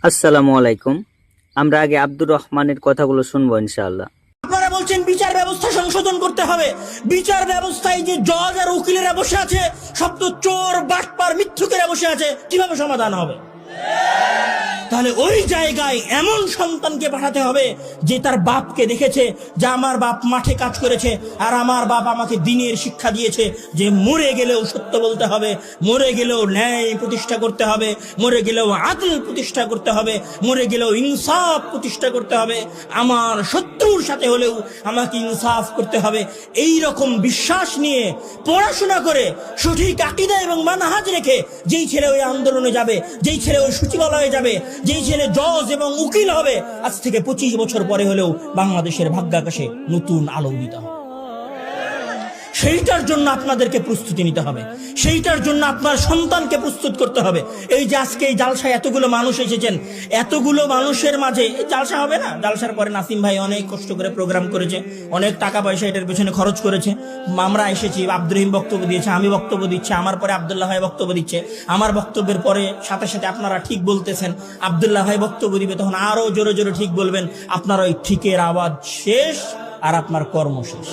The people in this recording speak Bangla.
আসসালামু আলাইকুম। আমরা আগে আব্দুর রহমানের কথাগুলো শুনবো ইনশাআল্লাহ। আপনারা বলছেন বিচার ব্যবস্থা সংশোধন করতে হবে। বিচার ব্যবস্থায় যে জজ আর উকিলেরা বসে আছে, সব তো চোর, বাটপার, মিথ্যুকেরা বসে আছে, কিভাবে সমাধান হবে? তাহলে ওই জায়গায় এমন সন্তানকে পাঠাতে হবে যে তার বাপকে দেখেছে, যে আমার বাপ মাঠে কাজ করেছে আর আমার বাপ আমাকে দ্বীনের শিক্ষা দিয়েছে যে মরে গেলেও সত্য বলতে হবে, মরে গেলেও ন্যায় প্রতিষ্ঠা করতে হবে, মরে গেলেও আদল প্রতিষ্ঠা করতে হবে, মরে গেলেও ইনসাফ প্রতিষ্ঠা করতে হবে, আমার শত্রুর সাথে হলেও আমাকে ইনসাফ করতে হবে। এই রকম বিশ্বাস নিয়ে পড়াশোনা করে সঠিক আকীদা এবং মানহাজ রেখে যেই ছেলে ওই আন্দোলনে যাবে, যেই ছেলে ওই সচিবালয়ে যাবে, যেই ছেলে জজ এবং উকিল হবে, আজ থেকে 25 বছর পরে হলেও বাংলাদেশের ভাগ্যাকাশে নতুন আলো উদিত হবে। সেইটার জন্য আপনাদেরকে প্রস্তুতি নিতে হবে, সেইটার জন্য আপনার সন্তানকে প্রস্তুত করতে হবে। এই যে আজকে এই জালসায় এতগুলো মানুষ এসেছেন, এতগুলো মানুষের মাঝে জালসা হবে না? জালসার পরে নাসিম ভাই অনেক কষ্ট করে প্রোগ্রাম করেছে, অনেক টাকা পয়সা এটার পেছনে খরচ করেছে। আমরা এসেছি, আব্দুর রহিম বক্তব্য দিয়েছে, আমি বক্তব্য দিচ্ছি, আমার পরে আব্দুল্লাহ ভাই বক্তব্য দিচ্ছে, আমার বক্তব্যের পরে সাথে সাথে আপনারা ঠিক বলতেছেন, আব্দুল্লাহ ভাই বক্তব্য দিবে, তখন আরো জোরে জোরে ঠিক বলবেন। আপনার ওই ঠিকের আওয়াজ শেষ আর আপনার কর্ম শেষ।